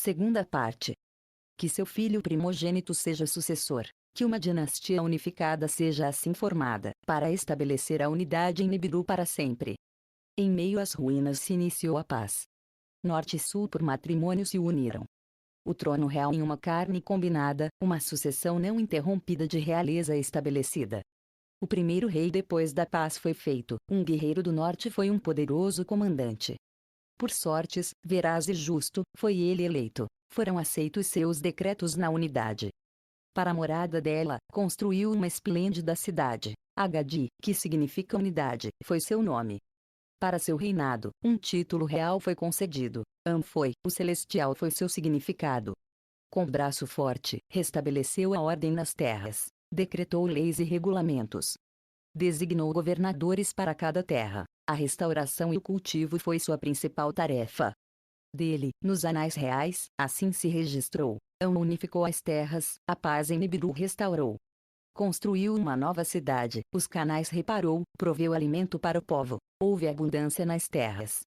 Segunda parte. Que seu filho primogênito seja sucessor, que uma dinastia unificada seja assim formada, para estabelecer a unidade em Nibiru para sempre. Em meio às ruínas se iniciou a paz. Norte e Sul por matrimônio se uniram. O trono real em uma carne combinada, uma sucessão não interrompida de realeza estabelecida. O primeiro rei depois da paz foi feito, um guerreiro do norte foi um poderoso comandante. Por sortes, veraz e justo, foi ele eleito, foram aceitos seus decretos na unidade. Para a morada dela, construiu uma esplêndida cidade, Agadi, que significa unidade, foi seu nome. Para seu reinado, um título real foi concedido, foi, o celestial foi seu significado. Com braço forte, restabeleceu a ordem nas terras, decretou leis e regulamentos. Designou governadores para cada terra, a restauração e o cultivo foi sua principal tarefa. Dele, nos anais reais, assim se registrou, unificou as terras, a paz em Nibiru restaurou. Construiu uma nova cidade, os canais reparou, proveu alimento para o povo, houve abundância nas terras.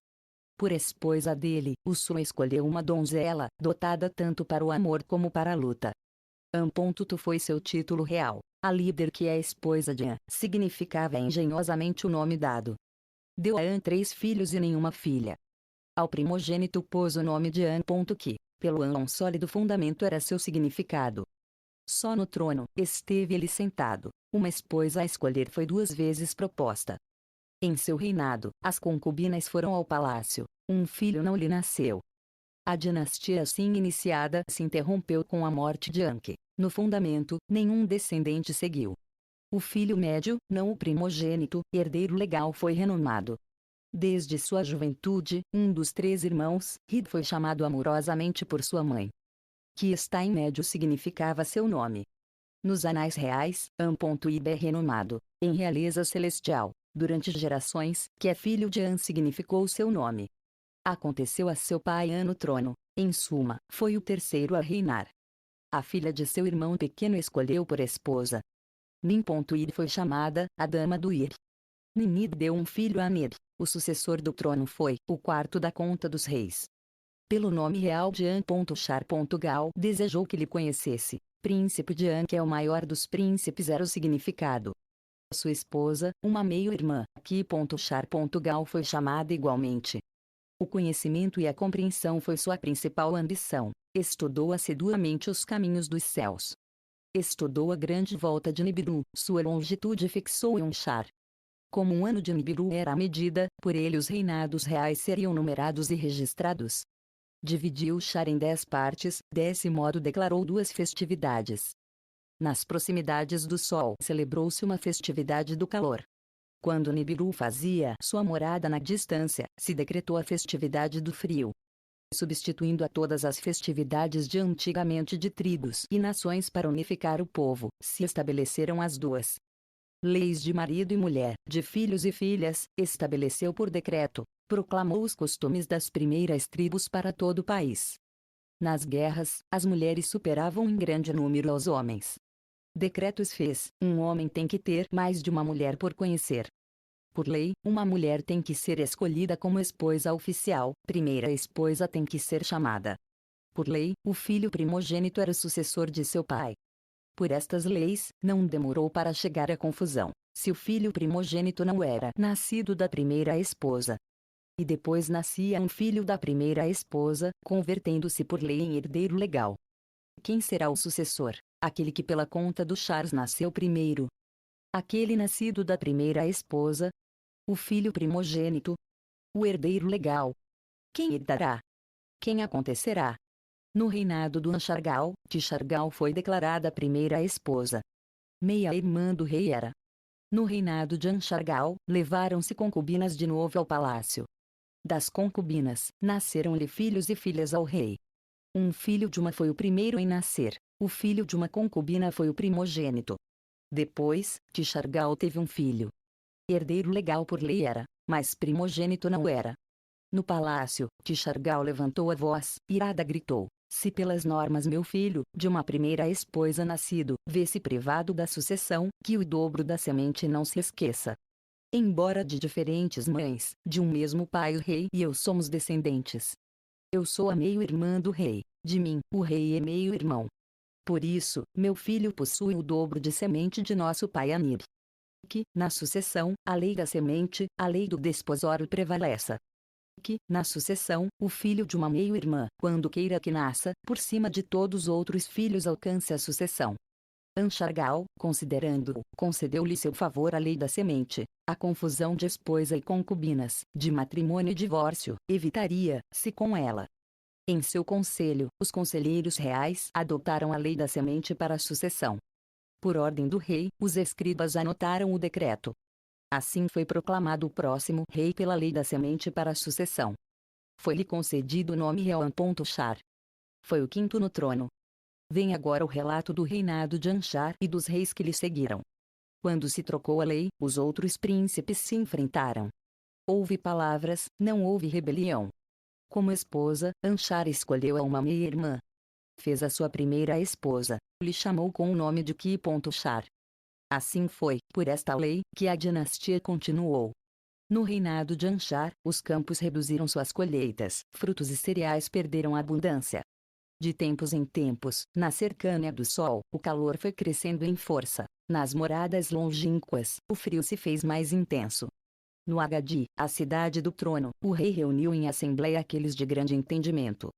Por esposa dele, o Sul escolheu uma donzela, dotada tanto para o amor como para a luta. Tu foi seu título real, a líder que é a esposa de An, significava engenhosamente o nome dado. Deu a An 3 filhos e nenhuma filha. Ao primogênito pôs o nome de An. Que, pelo An um sólido fundamento era seu significado. Só no trono, esteve ele sentado, uma esposa a escolher foi 2 vezes proposta. Em seu reinado, as concubinas foram ao palácio, um filho não lhe nasceu. A dinastia assim iniciada se interrompeu com a morte de Anke. No fundamento, nenhum descendente seguiu. O filho médio, não o primogênito, herdeiro legal foi renomado. Desde sua juventude, um dos 3 irmãos, Rid foi chamado amorosamente por sua mãe. Que está em médio significava seu nome. Nos anais reais, Ib é renomado, em realeza celestial, durante gerações, que é filho de An significou seu nome. Aconteceu a seu pai An no trono, em suma, foi o terceiro a reinar. A filha de seu irmão pequeno escolheu por esposa. Nin.id foi chamada, a dama do Ir. Ninid deu um filho a Nid, o sucessor do trono foi, o quarto da conta dos reis. Pelo nome real de An.Char.gal desejou que lhe conhecesse, príncipe de An que é o maior dos príncipes era o significado. Sua esposa, uma meio-irmã, Ki.Char.gal foi chamada igualmente. O conhecimento e a compreensão foi sua principal ambição, estudou assiduamente os caminhos dos céus. Estudou a grande volta de Nibiru, sua longitude fixou em um char. Como um ano de Nibiru era a medida, por ele os reinados reais seriam numerados e registrados. Dividiu o char em 10 partes, desse modo declarou 2 festividades. Nas proximidades do Sol celebrou-se uma festividade do calor. Quando Nibiru fazia sua morada na distância, se decretou a festividade do frio. Substituindo a todas as festividades de antigamente de tribos e nações para unificar o povo, se estabeleceram as 2 leis de marido e mulher, de filhos e filhas, estabeleceu por decreto, proclamou os costumes das primeiras tribos para todo o país. Nas guerras, as mulheres superavam em grande número aos homens. Decretos fez, um homem tem que ter mais de uma mulher por conhecer. Por lei, uma mulher tem que ser escolhida como esposa oficial, primeira esposa tem que ser chamada. Por lei, o filho primogênito era o sucessor de seu pai. Por estas leis, não demorou para chegar a confusão, se o filho primogênito não era nascido da primeira esposa. E depois nascia um filho da primeira esposa, convertendo-se por lei em herdeiro legal. Quem será o sucessor? Aquele que pela conta do Charles nasceu primeiro. Aquele nascido da primeira esposa. O filho primogênito. O herdeiro legal. Quem herdará? Quem acontecerá? No reinado do Anshargal, Tishargal foi declarada a primeira esposa. Meia-irmã do rei era. No reinado de Anshargal, levaram-se concubinas de novo ao palácio. Das concubinas, nasceram-lhe filhos e filhas ao rei. Um filho de uma foi o primeiro em nascer, o filho de uma concubina foi o primogênito. Depois, Tishargal teve um filho. Herdeiro legal por lei era, mas primogênito não era. No palácio, Tishargal levantou a voz, irada gritou: se pelas normas meu filho, de uma primeira esposa nascido, vê-se privado da sucessão, que o dobro da semente não se esqueça. Embora de diferentes mães, de um mesmo pai o rei e eu somos descendentes. Eu sou a meio-irmã do rei. De mim, o rei é meio-irmão. Por isso, meu filho possui o dobro de semente de nosso pai Anib. Que, na sucessão, a lei da semente, a lei do desposório prevaleça. Que, na sucessão, o filho de uma meio-irmã, quando queira que nasça, por cima de todos os outros filhos alcance a sucessão. Anshargal, considerando-o, concedeu-lhe seu favor a lei da semente, a confusão de esposa e concubinas, de matrimônio e divórcio, evitaria, se com ela. Em seu conselho, os conselheiros reais adotaram a lei da semente para a sucessão. Por ordem do rei, os escribas anotaram o decreto. Assim foi proclamado o próximo rei pela lei da semente para a sucessão. Foi-lhe concedido o nome Rean.Char. Foi o quinto no trono. Vem agora o relato do reinado de Anshar e dos reis que lhe seguiram. Quando se trocou a lei, os outros príncipes se enfrentaram. Houve palavras, não houve rebelião. Como esposa, Anshar escolheu a uma meia-irmã. Fez a sua primeira esposa, lhe chamou com o nome de Ki.Char. Assim foi, por esta lei, que a dinastia continuou. No reinado de Anshar, os campos reduziram suas colheitas, frutos e cereais perderam abundância. De tempos em tempos, na cercânia do sol, o calor foi crescendo em força. Nas moradas longínquas, o frio se fez mais intenso. No Agadi, a cidade do trono, o rei reuniu em assembleia aqueles de grande entendimento.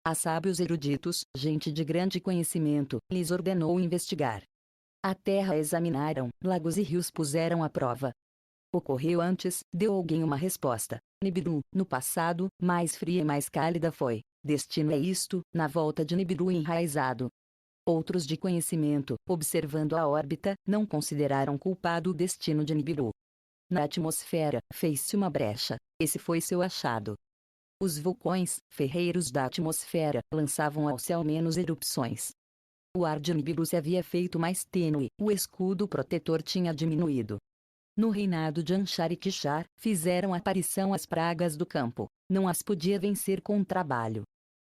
A sábios eruditos, gente de grande conhecimento, lhes ordenou investigar. A terra examinaram, lagos e rios puseram à prova. Ocorreu antes, deu alguém uma resposta. Nibiru, no passado, mais fria e mais cálida foi. Destino é isto, na volta de Nibiru enraizado. Outros de conhecimento, observando a órbita, não consideraram culpado o destino de Nibiru. Na atmosfera, fez-se uma brecha. Esse foi seu achado. Os vulcões, ferreiros da atmosfera, lançavam ao céu menos erupções. O ar de Nibiru se havia feito mais tênue, o escudo protetor tinha diminuído. No reinado de Anshar e Kishar, fizeram aparição as pragas do campo. Não as podia vencer com trabalho.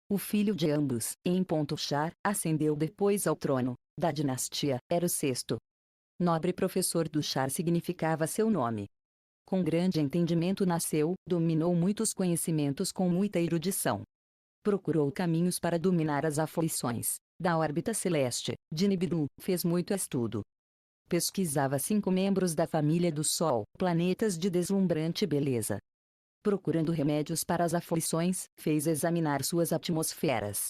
O filho de ambos, Em.Char, ascendeu depois ao trono da dinastia, era o sexto. Nobre professor do Char significava seu nome. Com grande entendimento nasceu, dominou muitos conhecimentos com muita erudição. Procurou caminhos para dominar as aflições da órbita celeste, de Nibiru, fez muito estudo. Pesquisava 5 membros da família do Sol, planetas de deslumbrante beleza. Procurando remédios para as aflições, fez examinar suas atmosferas.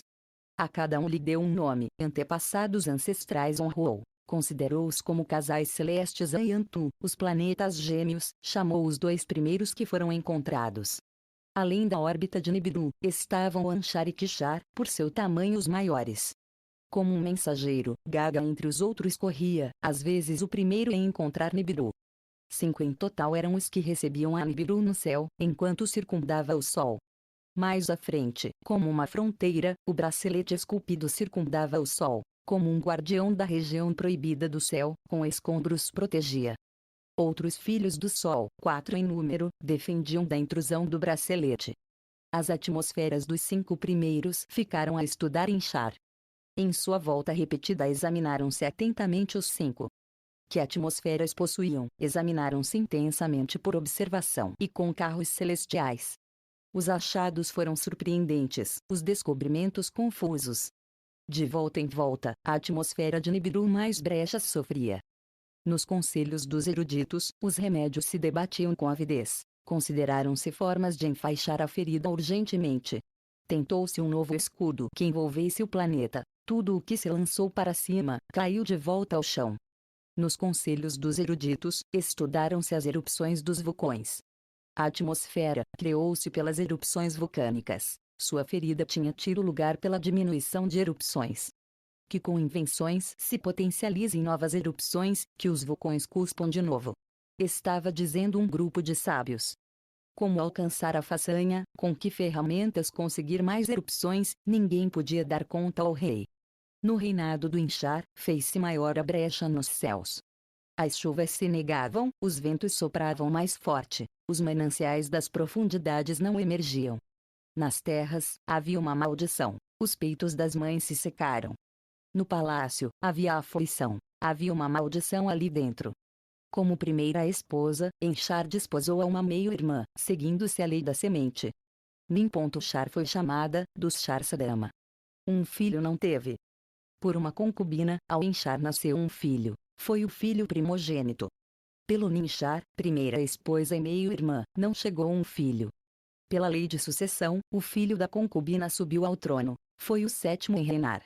A cada um lhe deu um nome, antepassados ancestrais honrou. Considerou-os como casais celestes a Yantu, os planetas gêmeos, chamou os 2 primeiros que foram encontrados. Além da órbita de Nibiru, estavam Anshar e Kishar, por seu tamanho os maiores. Como um mensageiro, Gaga entre os outros corria, às vezes o primeiro em encontrar Nibiru. 5 em total eram os que recebiam a Nibiru no céu, enquanto circundava o Sol. Mais à frente, como uma fronteira, o bracelete esculpido circundava o Sol, como um guardião da região proibida do céu, com escombros protegia. Outros filhos do Sol, 4 em número, defendiam da intrusão do bracelete. As atmosferas dos 5 primeiros ficaram a estudar em Char. Em sua volta repetida examinaram-se atentamente os 5. Que atmosferas possuíam, examinaram-se intensamente por observação e com carros celestiais. Os achados foram surpreendentes, os descobrimentos confusos. De volta em volta, a atmosfera de Nibiru mais brechas sofria. Nos conselhos dos eruditos, os remédios se debatiam com avidez. Consideraram-se formas de enfaixar a ferida urgentemente. Tentou-se um novo escudo que envolvesse o planeta. Tudo o que se lançou para cima, caiu de volta ao chão. Nos conselhos dos eruditos, estudaram-se as erupções dos vulcões. A atmosfera criou-se pelas erupções vulcânicas. Sua ferida tinha tido lugar pela diminuição de erupções. Que com invenções se potencializem novas erupções, que os vulcões cuspam de novo. Estava dizendo um grupo de sábios. Como alcançar a façanha, com que ferramentas conseguir mais erupções, ninguém podia dar conta ao rei. No reinado do Inchar, fez-se maior a brecha nos céus. As chuvas se negavam, os ventos sopravam mais forte, os mananciais das profundidades não emergiam. Nas terras, havia uma maldição, os peitos das mães se secaram. No palácio, havia aflição, havia uma maldição ali dentro. Como primeira esposa, Enchar desposou a uma meio-irmã, seguindo-se a lei da semente. Nin.Char foi chamada dos Char Sadama. Um filho não teve. Por uma concubina, ao Inchar nasceu um filho. Foi o filho primogênito. Pelo Ninchar, primeira esposa e meio-irmã, não chegou um filho. Pela lei de sucessão, o filho da concubina subiu ao trono. Foi o sétimo em reinar.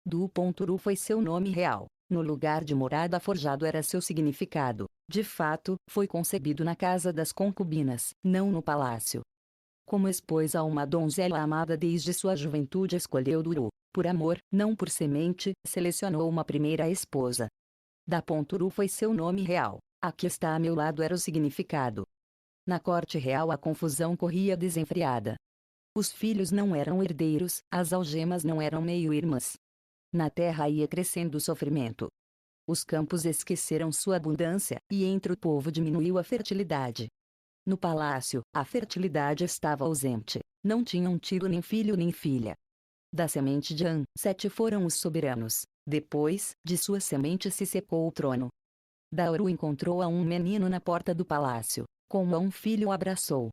Du.Ru foi seu nome real. No lugar de morada forjado era seu significado. De fato, foi concebido na casa das concubinas, não no palácio. Como esposa a uma donzela amada desde sua juventude escolheu Duru. Por amor, não por semente, selecionou uma primeira esposa. Da.Ru foi seu nome real. Aqui está a meu lado era o significado. Na corte real a confusão corria desenfreada. Os filhos não eram herdeiros, as algemas não eram meio-irmãs. Na terra ia crescendo o sofrimento. Os campos esqueceram sua abundância, e entre o povo diminuiu a fertilidade. No palácio, a fertilidade estava ausente. Não tinham tido nem filho nem filha. Da semente de An, 7 foram os soberanos. Depois, de sua semente se secou o trono. Dauru encontrou a um menino na porta do palácio. Como a um filho o abraçou.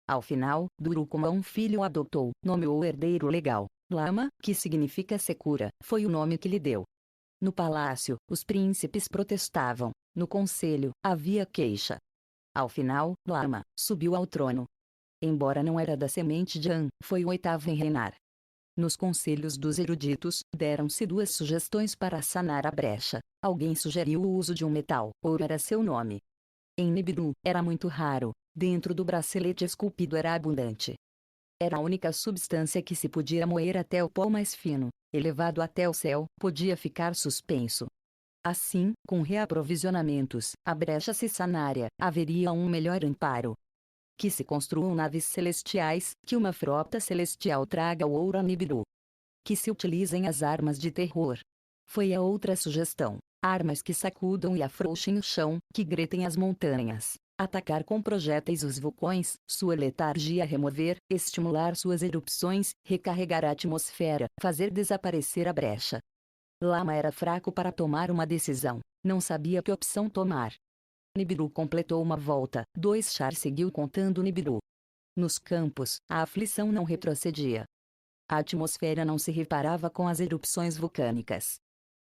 Ao final, Duru como a um filho o adotou, nomeou o herdeiro legal. Lama, que significa secura, foi o nome que lhe deu. No palácio, os príncipes protestavam. No conselho, havia queixa. Ao final, Lama subiu ao trono. Embora não era da semente de An, foi o 8º em reinar. Nos conselhos dos eruditos, deram-se 2 sugestões para sanar a brecha. Alguém sugeriu o uso de um metal, ouro era seu nome. Em Nibiru, era muito raro, dentro do bracelete esculpido era abundante. Era a única substância que se podia moer até o pó mais fino, elevado até o céu, podia ficar suspenso. Assim, com reaprovisionamentos, a brecha se sanaria, haveria um melhor amparo. Que se construam naves celestiais, que uma frota celestial traga o ouro a Nibiru. Que se utilizem as armas de terror. Foi a outra sugestão. Armas que sacudam e afrouxem o chão, que gretem as montanhas. Atacar com projéteis os vulcões, sua letargia remover, estimular suas erupções, recarregar a atmosfera, fazer desaparecer a brecha. Lama era fraco para tomar uma decisão, não sabia que opção tomar. Nibiru completou uma volta, 2 Char seguiu contando Nibiru. Nos campos, a aflição não retrocedia. A atmosfera não se reparava com as erupções vulcânicas.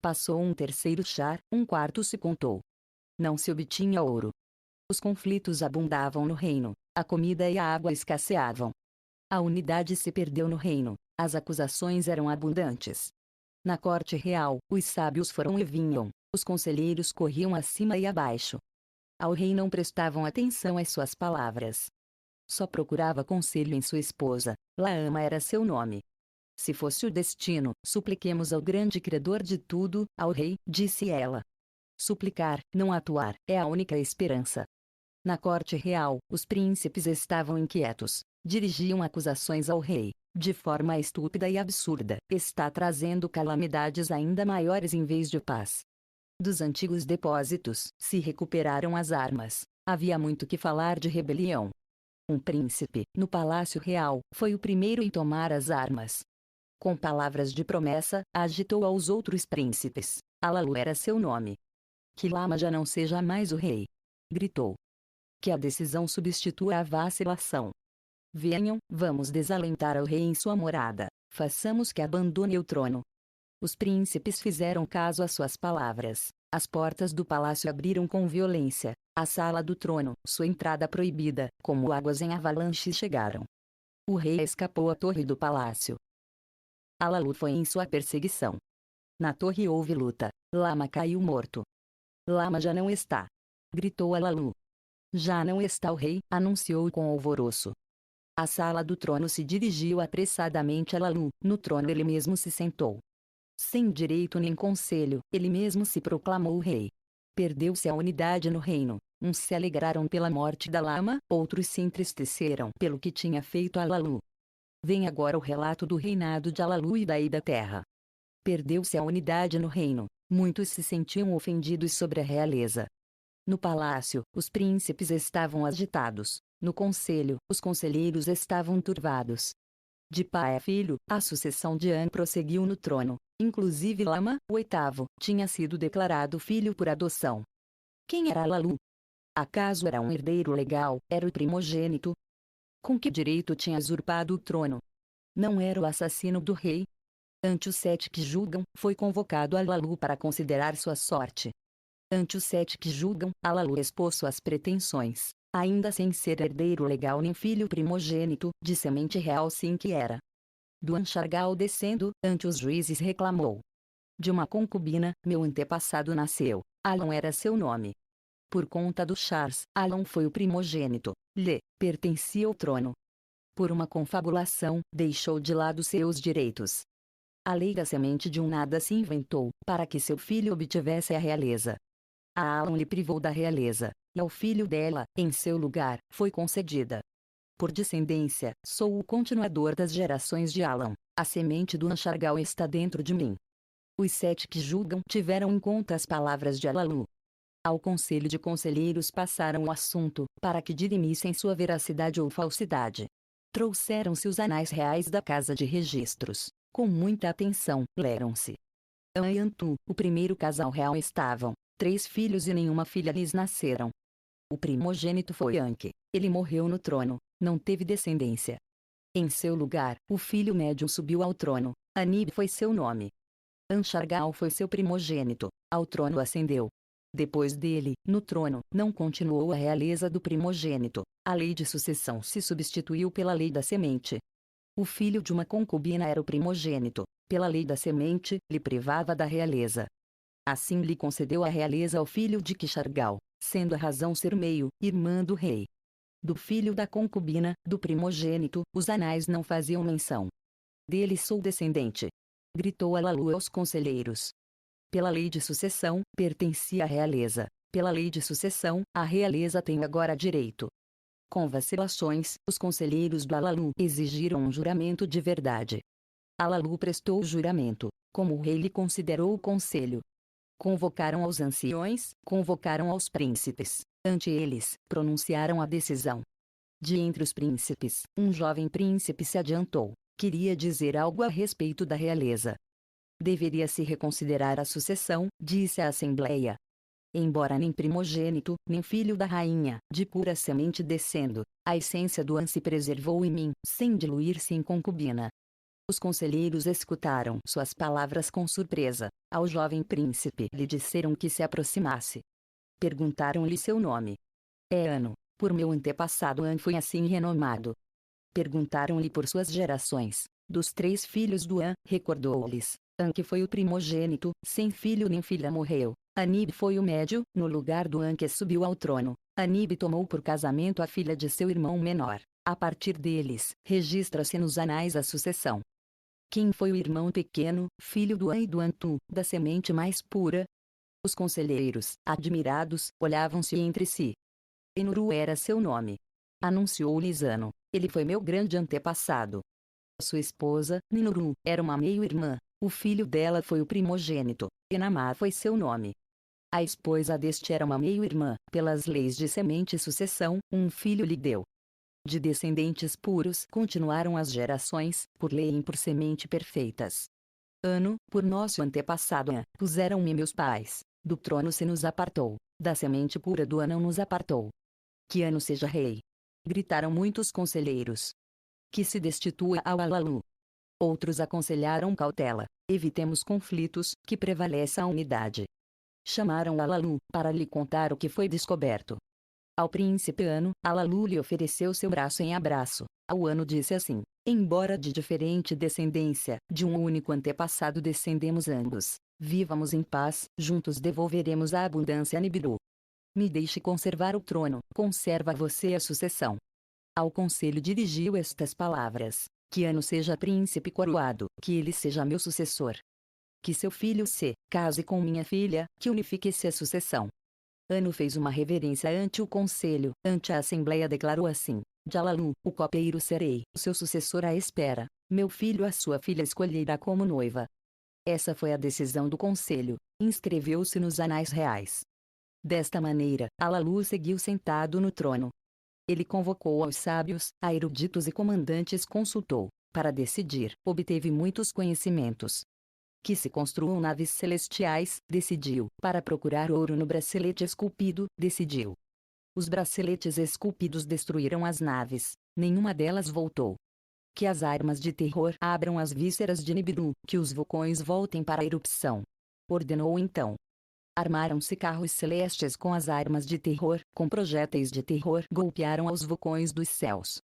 Passou um 3º Char, um 4º se contou. Não se obtinha ouro. Os conflitos abundavam no reino, a comida e a água escasseavam. A unidade se perdeu no reino, as acusações eram abundantes. Na corte real, os sábios foram e vinham, os conselheiros corriam acima e abaixo. Ao rei não prestavam atenção às suas palavras. Só procurava conselho em sua esposa, Laama era seu nome. Se fosse o destino, supliquemos ao grande Criador de tudo, ao rei, disse ela. Suplicar, não atuar, é a única esperança. Na corte real, os príncipes estavam inquietos, dirigiam acusações ao rei, de forma estúpida e absurda, está trazendo calamidades ainda maiores em vez de paz. Dos antigos depósitos, se recuperaram as armas, havia muito que falar de rebelião. Um príncipe, no palácio real, foi o primeiro em tomar as armas. Com palavras de promessa, agitou aos outros príncipes. Alalu era seu nome. Que Lama já não seja mais o rei. Gritou. Que a decisão substitua a vacilação. Venham, vamos desalentar ao rei em sua morada. Façamos que abandone o trono. Os príncipes fizeram caso às suas palavras. As portas do palácio abriram com violência. A sala do trono, sua entrada proibida, como águas em avalanche chegaram. O rei escapou à torre do palácio. Alalu foi em sua perseguição. Na torre houve luta. Lama caiu morto. Lama já não está. Gritou Alalu. Já não está o rei, anunciou com alvoroço. A sala do trono se dirigiu apressadamente a Alalu. No trono ele mesmo se sentou. Sem direito nem conselho, ele mesmo se proclamou rei. Perdeu-se a unidade no reino. Uns se alegraram pela morte da Lama, outros se entristeceram pelo que tinha feito Alalu. Vem agora o relato do reinado de Alalu e daí da terra. Perdeu-se a unidade no reino, muitos se sentiam ofendidos sobre a realeza. No palácio, os príncipes estavam agitados, no conselho, os conselheiros estavam turvados. De pai a filho, a sucessão de An prosseguiu no trono, inclusive Lama, o 8º, tinha sido declarado filho por adoção. Quem era Alalu? Acaso era um herdeiro legal, era o primogênito? Com que direito tinha usurpado o trono? Não era o assassino do rei? Ante os 7 que julgam, foi convocado Alalu para considerar sua sorte. Ante os 7 que julgam, Alalu expôs suas pretensões, ainda sem ser herdeiro legal nem filho primogênito, de semente real sim que era. Do Anchargal descendo, ante os juízes reclamou. De uma concubina, meu antepassado nasceu, Alon era seu nome. Por conta do Charles, Alon foi o primogênito, lhe pertencia o trono. Por uma confabulação, deixou de lado seus direitos. A lei da semente de um nada se inventou, para que seu filho obtivesse a realeza. A Alon lhe privou da realeza, e ao filho dela, em seu lugar, foi concedida. Por descendência, sou o continuador das gerações de Alon, a semente do Anchargal está dentro de mim. Os 7 que julgam tiveram em conta as palavras de Alalu. Ao conselho de conselheiros passaram o assunto, para que dirimissem sua veracidade ou falsidade. Trouxeram-se os anais reais da casa de registros. Com muita atenção, leram-se. An e Antu, o primeiro casal real estavam, 3 filhos e nenhuma filha lhes nasceram. O primogênito foi Anque, ele morreu no trono, não teve descendência. Em seu lugar, o filho médio subiu ao trono, Anib foi seu nome. Anchargal foi seu primogênito, ao trono ascendeu. Depois dele, no trono, não continuou a realeza do primogênito, a lei de sucessão se substituiu pela lei da semente. O filho de uma concubina era o primogênito, pela lei da semente, lhe privava da realeza. Assim lhe concedeu a realeza ao filho de Quixargal, sendo a razão ser meio, irmã do rei. Do filho da concubina, do primogênito, os anais não faziam menção. Dele sou descendente. Gritou Alalu aos conselheiros. Pela lei de sucessão, pertencia à realeza. Pela lei de sucessão, a realeza tem agora direito. Com vacilações, os conselheiros do Alalu exigiram um juramento de verdade. Alalu prestou o juramento, como o rei lhe considerou o conselho. Convocaram aos anciões, convocaram aos príncipes. Ante eles, pronunciaram a decisão. De entre os príncipes, um jovem príncipe se adiantou. Queria dizer algo a respeito da realeza. Deveria-se reconsiderar a sucessão, disse a Assembleia. Embora nem primogênito, nem filho da rainha, de pura semente descendo, a essência do An se preservou em mim, sem diluir-se em concubina. Os conselheiros escutaram suas palavras com surpresa. Ao jovem príncipe lhe disseram que se aproximasse. Perguntaram-lhe seu nome. É Ano, por meu antepassado An foi assim renomado. Perguntaram-lhe por suas gerações. Dos 3 filhos do An, recordou-lhes. An que foi o primogênito, sem filho nem filha morreu. Anib foi o médio, no lugar do An que subiu ao trono. Anib tomou por casamento a filha de seu irmão menor. A partir deles, registra-se nos anais a sucessão. Quem foi o irmão pequeno, filho do An e do Antu, da semente mais pura? Os conselheiros, admirados, olhavam-se entre si. Enuru era seu nome. Anunciou-lhes Ano. Ele foi meu grande antepassado. Sua esposa, Ninuru, era uma meio-irmã. O filho dela foi o primogênito. Enamá foi seu nome. A esposa deste era uma meio-irmã. Pelas leis de semente e sucessão, um filho lhe deu. De descendentes puros continuaram as gerações, por lei e por semente perfeitas. Ano, por nosso antepassado An, puseram-me meus pais. Do trono se nos apartou. Da semente pura do An não nos apartou. Que Ano seja rei. Gritaram muitos conselheiros. Que se destitua ao Alalu. Outros aconselharam cautela. Evitemos conflitos, que prevaleça a unidade. Chamaram Alalu, para lhe contar o que foi descoberto. Ao príncipe Ano, Alalu lhe ofereceu seu braço em abraço. Ao Ano disse assim: embora de diferente descendência, de um único antepassado descendemos ambos. Vivamos em paz, juntos devolveremos a abundância a Nibiru. Me deixe conservar o trono, conserva você a sucessão. Ao conselho dirigiu estas palavras: que Ano seja príncipe coroado, que ele seja meu sucessor. Que seu filho se case com minha filha, que unifique-se a sucessão. Ano fez uma reverência ante o conselho, ante a assembleia declarou assim: de Alalu, o copeiro serei, o seu sucessor à espera, meu filho a sua filha escolherá como noiva. Essa foi a decisão do conselho, inscreveu-se nos anais reais. Desta maneira, Alalu seguiu sentado no trono. Ele convocou aos sábios, a eruditos e comandantes consultou. Para decidir, obteve muitos conhecimentos. Que se construam naves celestiais, decidiu. Para procurar ouro no bracelete esculpido, decidiu. Os braceletes esculpidos destruíram as naves. Nenhuma delas voltou. Que as armas de terror abram as vísceras de Nibiru, que os vulcões voltem para a erupção. Ordenou então. Armaram-se carros celestes com as armas de terror, com projéteis de terror golpearam aos vulcões dos céus.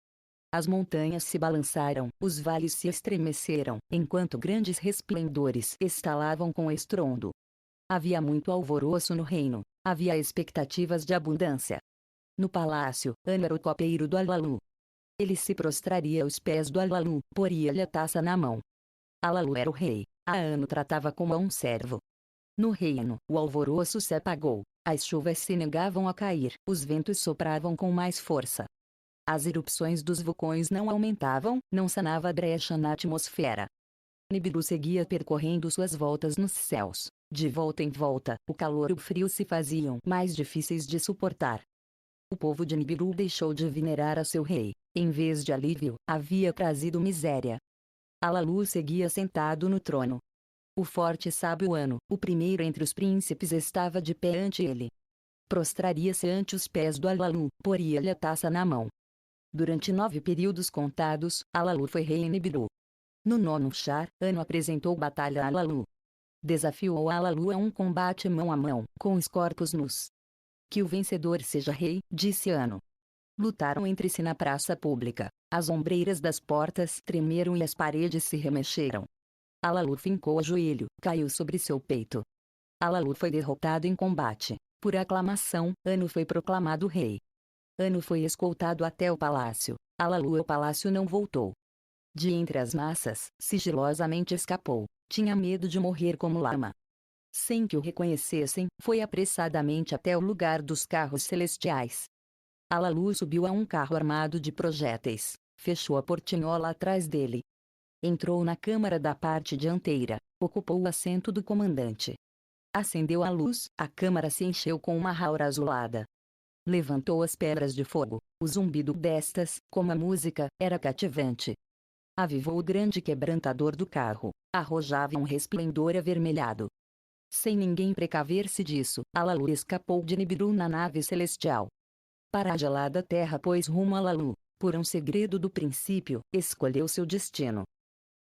As montanhas se balançaram, os vales se estremeceram, enquanto grandes resplendores estalavam com estrondo. Havia muito alvoroço no reino, havia expectativas de abundância. No palácio, Anu era o copeiro do Alalu. Ele se prostraria aos pés do Alalu, poria-lhe a taça na mão. Alalu era o rei, a Anu tratava como a um servo. No reino, o alvoroço se apagou, as chuvas se negavam a cair, os ventos sopravam com mais força. As erupções dos vulcões não aumentavam, não sanava a brecha na atmosfera. Nibiru seguia percorrendo suas voltas nos céus. De volta em volta, o calor e o frio se faziam mais difíceis de suportar. O povo de Nibiru deixou de venerar a seu rei. Em vez de alívio, havia trazido miséria. Alalu seguia sentado no trono. O forte sábio Anu, o primeiro entre os príncipes, estava de pé ante ele. Prostraria-se ante os pés do Alalu, poria-lhe a taça na mão. Durante 9 períodos contados, Alalu foi rei em Nibiru. No 9º Char, Anu apresentou batalha a Alalu. Desafiou Alalu a um combate mão a mão, com os corpos nus. Que o vencedor seja rei, disse Anu. Lutaram entre si na praça pública. As ombreiras das portas tremeram e as paredes se remexeram. Alalu fincou o joelho, caiu sobre seu peito. Alalu foi derrotado em combate. Por aclamação, Anu foi proclamado rei. Anu foi escoltado até o palácio. Alalu ao palácio não voltou. De entre as massas, sigilosamente escapou. Tinha medo de morrer como lama. Sem que o reconhecessem, foi apressadamente até o lugar dos carros celestiais. Alalu subiu a um carro armado de projéteis. Fechou a portinhola atrás dele. Entrou na câmara da parte dianteira. Ocupou o assento do comandante. Acendeu a luz, a câmara se encheu com uma aura azulada. Levantou as pedras de fogo. O zumbido destas, como a música, era cativante. Avivou o grande quebrantador do carro. Arrojava um resplendor avermelhado. Sem ninguém precaver-se disso, Alalu escapou de Nibiru na nave celestial. Para a gelada terra pôs rumo a Alalu. Por um segredo do princípio, escolheu seu destino.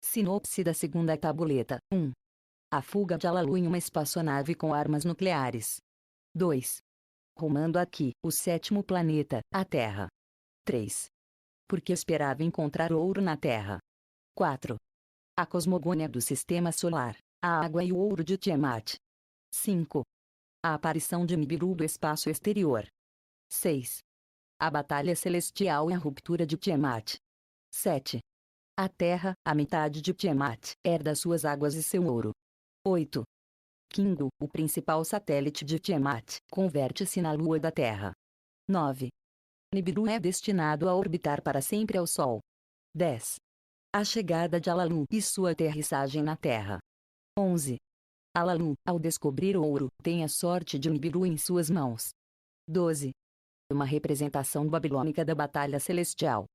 Sinopse da segunda tabuleta. 1. A fuga de Alalu em uma espaçonave com armas nucleares. 2. Rumando aqui, o 7º planeta, a Terra. 3. Porque esperava encontrar ouro na Terra. 4. A cosmogônia do Sistema Solar, a água e o ouro de Tiamat. 5. A aparição de Nibiru do espaço exterior. 6. A batalha celestial e a ruptura de Tiamat. 7. A Terra, a metade de Tiamat, herda suas águas e seu ouro. 8. Kingu, o principal satélite de Tiamat, converte-se na lua da Terra. 9. Nibiru é destinado a orbitar para sempre ao Sol. 10. A chegada de Alalu e sua aterrissagem na Terra. 11. Alalu, ao descobrir o ouro, tem a sorte de Nibiru em suas mãos. 12. Uma representação babilônica da batalha celestial.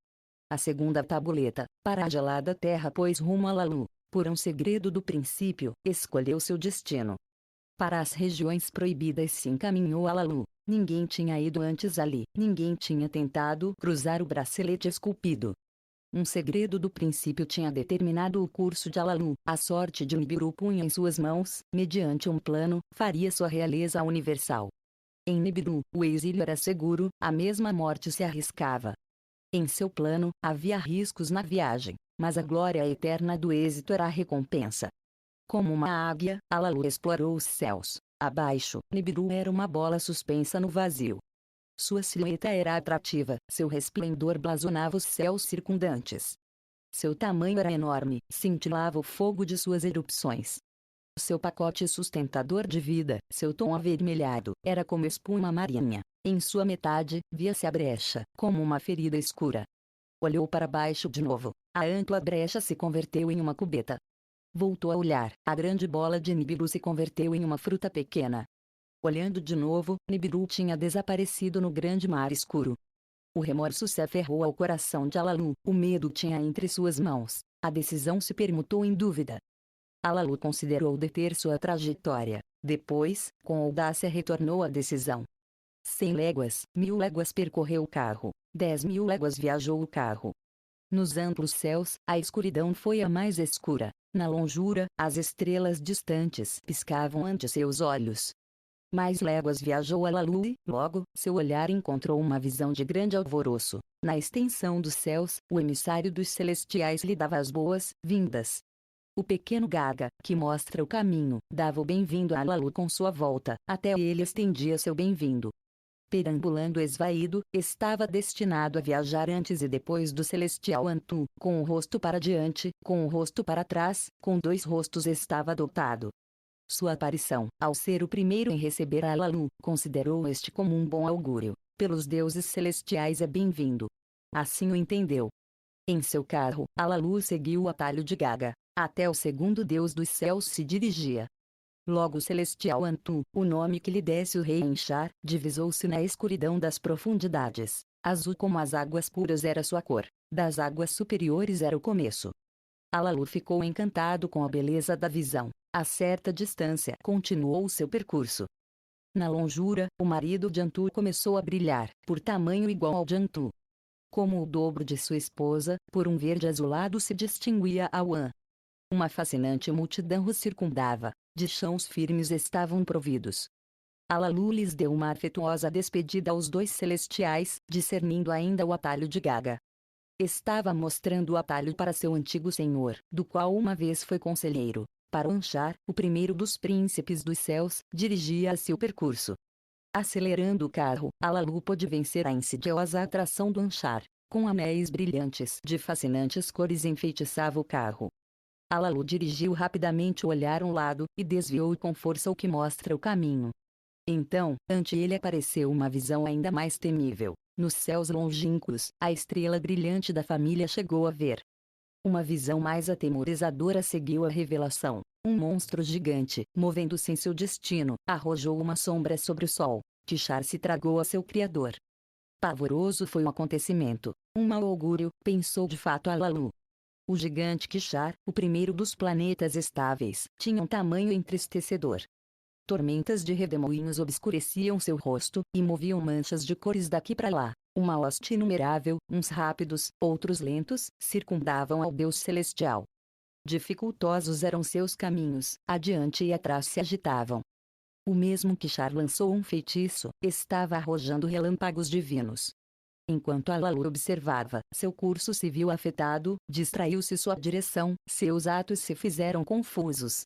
A segunda tabuleta, para a gelada terra pôs rumo a Alalu. Por um segredo do princípio, escolheu seu destino. Para as regiões proibidas se encaminhou Alalu. Ninguém tinha ido antes ali. Ninguém tinha tentado cruzar o bracelete esculpido. Um segredo do princípio tinha determinado o curso de Alalu. A sorte de Nibiru punha em suas mãos, mediante um plano, faria sua realeza universal. Em Nibiru, o exílio era seguro, a mesma morte se arriscava. Em seu plano, havia riscos na viagem, mas a glória eterna do êxito era a recompensa. Como uma águia, Alalu explorou os céus. Abaixo, Nibiru era uma bola suspensa no vazio. Sua silhueta era atrativa, seu resplendor blasonava os céus circundantes. Seu tamanho era enorme, cintilava o fogo de suas erupções. Seu pacote sustentador de vida, seu tom avermelhado, era como espuma marinha. Em sua metade, via-se a brecha, como uma ferida escura. Olhou para baixo de novo. A ampla brecha se converteu em uma cubeta. Voltou a olhar. A grande bola de Nibiru se converteu em uma fruta pequena. Olhando de novo, Nibiru tinha desaparecido no grande mar escuro. O remorso se aferrou ao coração de Alalu. O medo tinha entre suas mãos. A decisão se permutou em dúvida. Alalu considerou deter sua trajetória. Depois, com audácia retornou à decisão. 100 léguas, 1000 léguas percorreu o carro. 10.000 léguas viajou o carro. Nos amplos céus, a escuridão foi a mais escura. Na longura, as estrelas distantes piscavam ante seus olhos. Mais léguas viajou Alalu e, logo, seu olhar encontrou uma visão de grande alvoroço. Na extensão dos céus, o emissário dos celestiais lhe dava as boas-vindas. O pequeno Gaga, que mostra o caminho, dava o bem-vindo a Alalu com sua volta, até ele estendia seu bem-vindo. Perambulando esvaído, estava destinado a viajar antes e depois do celestial Antu, com o rosto para diante, com o rosto para trás, com 2 rostos estava dotado. Sua aparição, ao ser o primeiro em receber a Alalu, considerou este como um bom augúrio. Pelos deuses celestiais é bem-vindo. Assim o entendeu. Em seu carro, Alalu seguiu o atalho de Gaga. Até o segundo deus dos céus se dirigia. Logo o celestial Antu, o nome que lhe desse o rei Anshar, divisou-se na escuridão das profundidades. Azul como as águas puras era sua cor. Das águas superiores era o começo. Alalu ficou encantado com a beleza da visão. A certa distância continuou seu percurso. Na longura, o marido de Antu começou a brilhar, por tamanho igual ao de Antu. Como o dobro de sua esposa, por um verde azulado se distinguia Awan. Uma fascinante multidão o circundava, de chãos firmes estavam providos. Alalu lhes deu uma afetuosa despedida aos 2 celestiais, discernindo ainda o atalho de Gaga. Estava mostrando o atalho para seu antigo senhor, do qual uma vez foi conselheiro. Para Anshar, o primeiro dos príncipes dos céus, dirigia-se o percurso. Acelerando o carro, Alalu pôde vencer a insidiosa atração do Anshar. Com anéis brilhantes de fascinantes cores enfeitiçava o carro. Alalu dirigiu rapidamente o olhar a um lado, e desviou com força o que mostra o caminho. Então, ante ele apareceu uma visão ainda mais temível. Nos céus longínquos, a estrela brilhante da família chegou a ver. Uma visão mais atemorizadora seguiu a revelação. Um monstro gigante, movendo-se em seu destino, arrojou uma sombra sobre o sol. Tishar se tragou a seu criador. Pavoroso foi o acontecimento. Um mau augúrio, pensou de fato Alalu. O gigante Kishar, o primeiro dos planetas estáveis, tinha um tamanho entristecedor. Tormentas de redemoinhos obscureciam seu rosto, e moviam manchas de cores daqui para lá. Uma hoste inumerável, uns rápidos, outros lentos, circundavam ao Deus celestial. Dificultosos eram seus caminhos, adiante e atrás se agitavam. O mesmo Kishar lançou um feitiço, estava arrojando relâmpagos divinos. Enquanto Alalu observava, seu curso se viu afetado, distraiu-se sua direção, seus atos se fizeram confusos.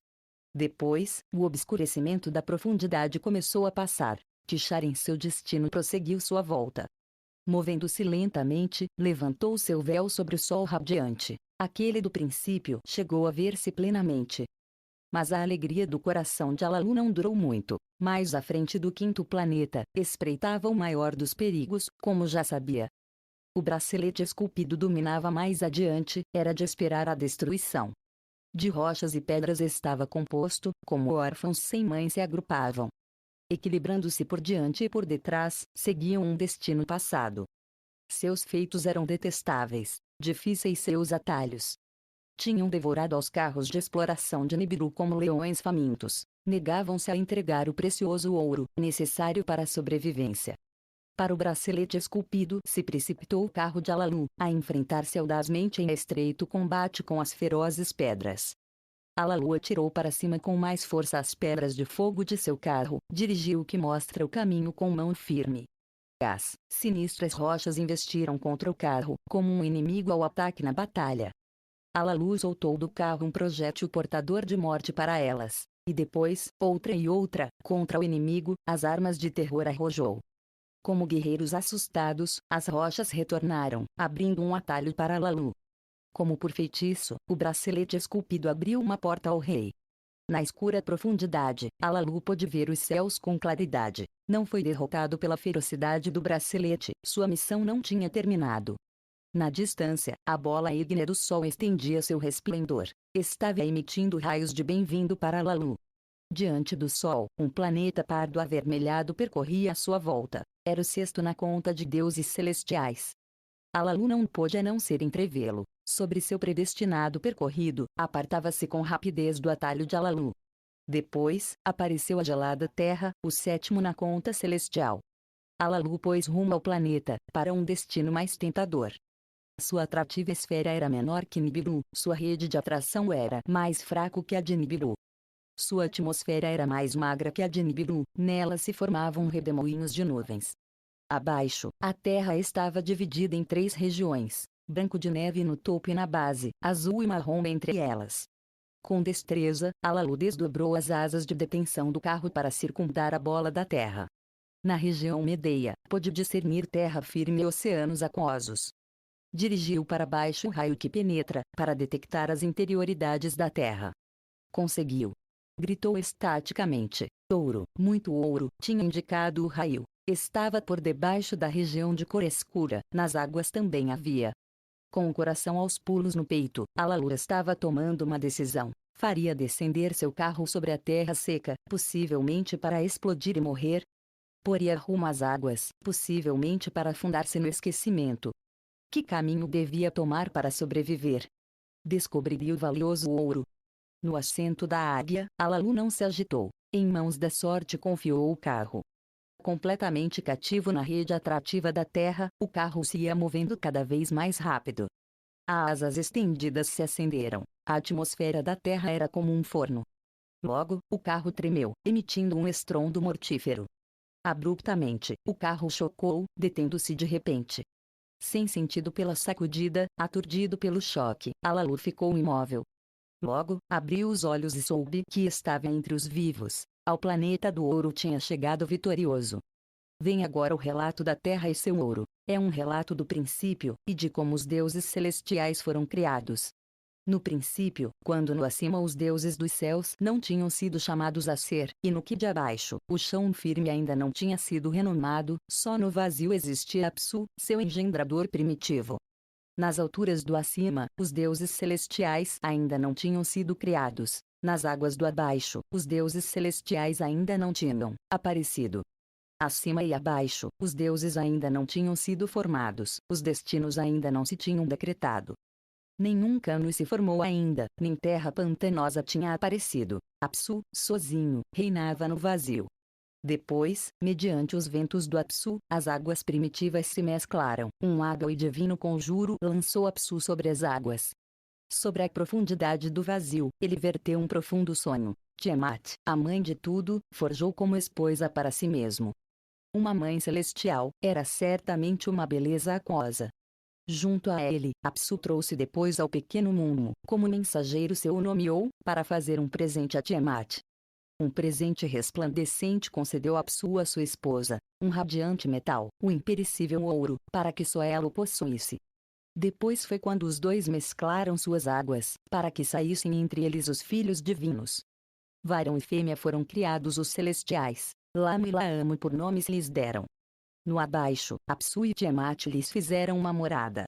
Depois, o obscurecimento da profundidade começou a passar. Kishar em seu destino prosseguiu sua volta. Movendo-se lentamente, levantou seu véu sobre o sol radiante. Aquele do princípio chegou a ver-se plenamente. Mas a alegria do coração de Alalu não durou muito. Mais à frente do 5º planeta, espreitava o maior dos perigos, como já sabia. O bracelete esculpido dominava mais adiante, era de esperar a destruição. De rochas e pedras estava composto, como órfãos sem mãe se agrupavam. Equilibrando-se por diante e por detrás, seguiam um destino passado. Seus feitos eram detestáveis, difíceis seus atalhos. Tinham devorado aos carros de exploração de Nibiru como leões famintos. Negavam-se a entregar o precioso ouro, necessário para a sobrevivência. Para o bracelete esculpido se precipitou o carro de Alalu, a enfrentar-se audazmente em estreito combate com as ferozes pedras. Alalu atirou para cima com mais força as pedras de fogo de seu carro, dirigiu o que mostra o caminho com mão firme. As sinistras rochas investiram contra o carro, como um inimigo ao ataque na batalha. Alalu soltou do carro um projétil portador de morte para elas, e depois, outra e outra, contra o inimigo, as armas de terror arrojou. Como guerreiros assustados, as rochas retornaram, abrindo um atalho para Alalu. Como por feitiço, o bracelete esculpido abriu uma porta ao rei. Na escura profundidade, Alalu pôde ver os céus com claridade. Não foi derrotado pela ferocidade do bracelete, sua missão não tinha terminado. Na distância, a bola ígnea do sol estendia seu resplendor. Estava emitindo raios de bem-vindo para Alalu. Diante do sol, um planeta pardo avermelhado percorria a sua volta. Era o 6º na conta de deuses celestiais. Alalu não pôde a não ser entrevê-lo. Sobre seu predestinado percorrido, apartava-se com rapidez do atalho de Alalu. Depois, apareceu a gelada terra, o 7º na conta celestial. Alalu pôs rumo ao planeta, para um destino mais tentador. Sua atrativa esfera era menor que Nibiru, sua rede de atração era mais fraco que a de Nibiru. Sua atmosfera era mais magra que a de Nibiru, nela se formavam redemoinhos de nuvens. Abaixo, a Terra estava dividida em 3 regiões, branco de neve no topo e na base, azul e marrom entre elas. Com destreza, Alalu desdobrou as asas de detenção do carro para circundar a bola da Terra. Na região Medeia, pôde discernir terra firme e oceanos aquosos. Dirigiu para baixo o raio que penetra, para detectar as interioridades da Terra. Conseguiu. Gritou estaticamente. Ouro, muito ouro, tinha indicado o raio. Estava por debaixo da região de cor escura, nas águas também havia. Com o coração aos pulos no peito, Alalu estava tomando uma decisão. Faria descender seu carro sobre a terra seca, possivelmente para explodir e morrer. Poria rumo às águas, possivelmente para afundar-se no esquecimento. Que caminho devia tomar para sobreviver? Descobriria o valioso ouro. No assento da águia, Alalu não se agitou. Em mãos da sorte confiou o carro. Completamente cativo na rede atrativa da Terra, o carro se ia movendo cada vez mais rápido. As asas estendidas se acenderam. A atmosfera da Terra era como um forno. Logo, o carro tremeu, emitindo um estrondo mortífero. Abruptamente, o carro chocou, detendo-se de repente. Sem sentido pela sacudida, aturdido pelo choque, Alalu ficou imóvel. Logo, abriu os olhos e soube que estava entre os vivos. Ao planeta do ouro tinha chegado vitorioso. Vem agora o relato da Terra e seu ouro. É um relato do princípio, e de como os deuses celestiais foram criados. No princípio, quando no acima os deuses dos céus não tinham sido chamados a ser, e no que de abaixo, o chão firme ainda não tinha sido renomado, só no vazio existia Apsu, seu engendrador primitivo. Nas alturas do acima, os deuses celestiais ainda não tinham sido criados. Nas águas do abaixo, os deuses celestiais ainda não tinham aparecido. Acima e abaixo, os deuses ainda não tinham sido formados, os destinos ainda não se tinham decretado. Nenhum cano se formou ainda, nem terra pantanosa tinha aparecido. Apsu, sozinho, reinava no vazio. Depois, mediante os ventos do Apsu, as águas primitivas se mesclaram. Um ágil e divino conjuro lançou Apsu sobre as águas. Sobre a profundidade do vazio, ele verteu um profundo sonho. Tiamat, a mãe de tudo, forjou como esposa para si mesmo. Uma mãe celestial, era certamente uma beleza aquosa. Junto a ele, Apsu trouxe depois ao pequeno Mumu, como mensageiro seu o nomeou, para fazer um presente a Tiamat. Um presente resplandecente concedeu Apsu a sua esposa, um radiante metal, o imperecível ouro, para que só ela o possuísse. Depois foi quando os dois mesclaram suas águas, para que saíssem entre eles os filhos divinos. Varão e fêmea foram criados os celestiais, Lama e Laamo por nomes lhes deram. No abaixo, Apsu e Tiamat lhes fizeram uma morada.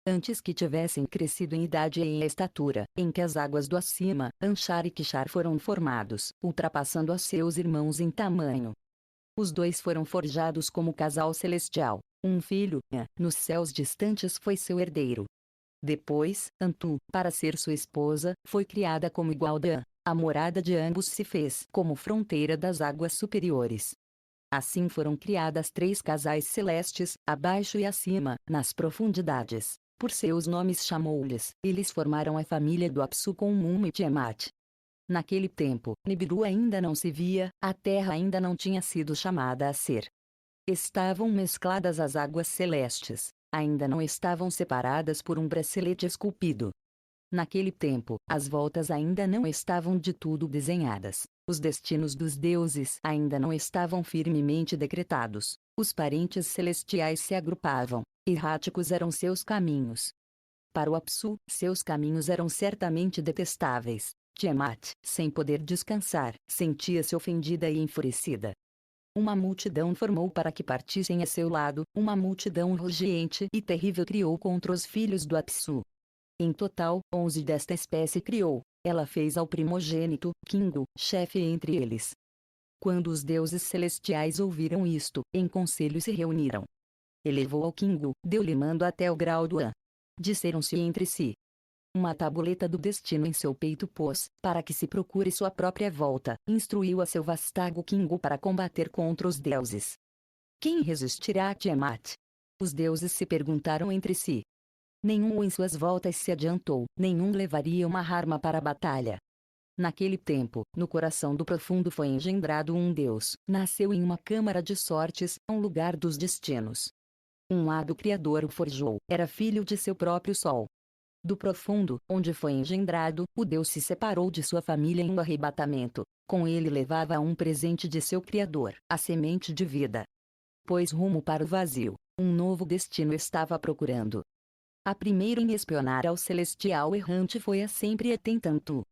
Antes que tivessem crescido em idade e em estatura, em que as águas do acima, Anshar e Kishar foram formados, ultrapassando a seus irmãos em tamanho. Os dois foram forjados como casal celestial. Um filho, nos céus distantes foi seu herdeiro. Depois, Antu, para ser sua esposa, foi criada como igual de a morada de ambos se fez como fronteira das águas superiores. Assim foram criadas 3 casais celestes, abaixo e acima, nas profundidades. Por seus nomes chamou-lhes, eles formaram a família do Apsu com Mumu e Tiamat. Naquele tempo, Nibiru ainda não se via, a terra ainda não tinha sido chamada a ser. Estavam mescladas as águas celestes, ainda não estavam separadas por um bracelete esculpido. Naquele tempo, as voltas ainda não estavam de tudo desenhadas. Os destinos dos deuses ainda não estavam firmemente decretados. Os parentes celestiais se agrupavam. Erráticos eram seus caminhos. Para o Apsu, seus caminhos eram certamente detestáveis. Tiamat, sem poder descansar, sentia-se ofendida e enfurecida. Uma multidão formou para que partissem a seu lado, uma multidão rugiente e terrível criou contra os filhos do Apsu. Em total, 11 desta espécie criou. Ela fez ao primogênito, Kingu, chefe entre eles. Quando os deuses celestiais ouviram isto, em conselho se reuniram. Elevou ao Kingu, deu-lhe mando até o grau do An. Disseram-se entre si. Uma tabuleta do destino em seu peito pôs, para que se procure sua própria volta, instruiu a seu vastago Kingu para combater contra os deuses. Quem resistirá a Tiamat? Os deuses se perguntaram entre si. Nenhum em suas voltas se adiantou, nenhum levaria uma arma para a batalha. Naquele tempo, no coração do profundo foi engendrado um deus, nasceu em uma câmara de sortes, um lugar dos destinos. Um hábil criador o forjou, era filho de seu próprio sol. Do profundo, onde foi engendrado, o deus se separou de sua família em um arrebatamento. Com ele levava um presente de seu criador, a semente de vida. Pôs rumo para o vazio, um novo destino estava procurando. A primeira em espionar ao celestial errante foi a sempre Etentantu.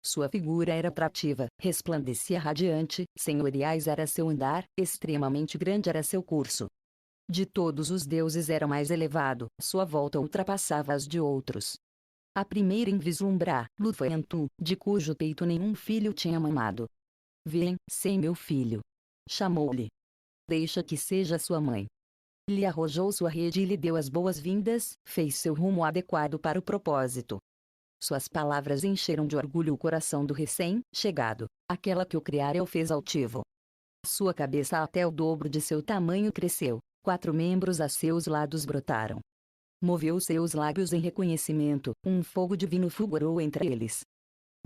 Sua figura era atrativa, resplandecia radiante, senhoriais era seu andar, extremamente grande era seu curso. De todos os deuses era mais elevado, sua volta ultrapassava as de outros. A primeira em vislumbrar, Lu foi Antu, de cujo peito nenhum filho tinha mamado. Vem, sem meu filho. Chamou-lhe. Deixa que seja sua mãe. Lhe arrojou sua rede e lhe deu as boas-vindas, fez seu rumo adequado para o propósito. Suas palavras encheram de orgulho o coração do recém-chegado, aquela que o criara o fez altivo. Sua cabeça até o dobro de seu tamanho cresceu, 4 membros a seus lados brotaram. Moveu seus lábios em reconhecimento, um fogo divino fulgurou entre eles.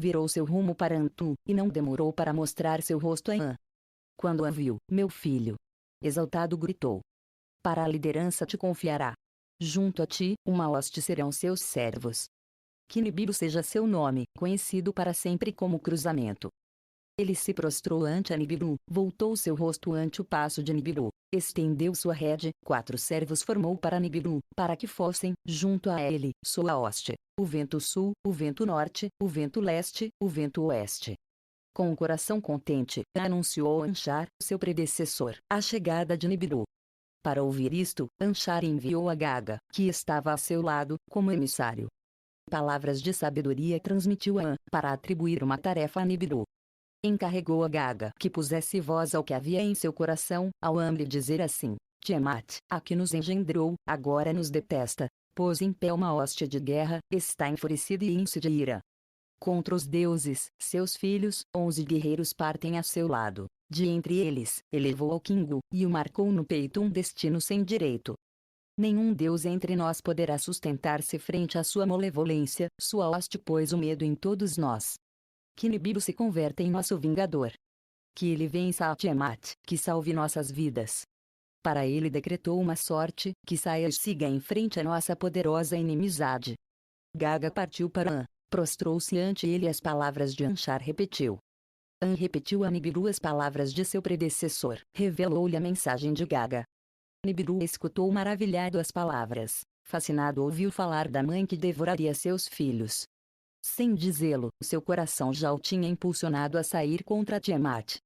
Virou seu rumo para Antu, e não demorou para mostrar seu rosto a An. Quando a viu, meu filho. Exaltado gritou. Para a liderança te confiará. Junto a ti, uma hoste serão seus servos. Que Nibiru seja seu nome, conhecido para sempre como cruzamento. Ele se prostrou ante Nibiru, voltou seu rosto ante o passo de Nibiru, estendeu sua rede, 4 servos formou para Nibiru, para que fossem, junto a ele, sua hoste, o vento sul, o vento norte, o vento leste, o vento oeste. Com o coração contente, anunciou Anshar, seu predecessor, a chegada de Nibiru. Para ouvir isto, Anshar enviou a Gaga, que estava a seu lado, como emissário. Palavras de sabedoria transmitiu a An, para atribuir uma tarefa a Nibiru. Encarregou a Gaga que pusesse voz ao que havia em seu coração, ao An lhe dizer assim: Tiamat, a que nos engendrou, agora nos detesta, pôs em pé uma hoste de guerra, está enfurecida e índice de ira. Contra os deuses, seus filhos, 11 guerreiros partem a seu lado. De entre eles, elevou ao Kingu, e o marcou no peito um destino sem direito. Nenhum deus entre nós poderá sustentar-se frente à sua malevolência, sua hoste pôs o medo em todos nós. Que Nibiru se converta em nosso vingador. Que ele vença a Tiamat, que salve nossas vidas. Para ele decretou uma sorte, que saia e siga em frente a nossa poderosa inimizade. Gaga partiu para An, prostrou-se ante ele e as palavras de Anshar repetiu. An repetiu a Nibiru as palavras de seu predecessor, revelou-lhe a mensagem de Gaga. Nibiru escutou maravilhado as palavras, fascinado ouviu falar da mãe que devoraria seus filhos. Sem dizê-lo, seu coração já o tinha impulsionado a sair contra Tiamat.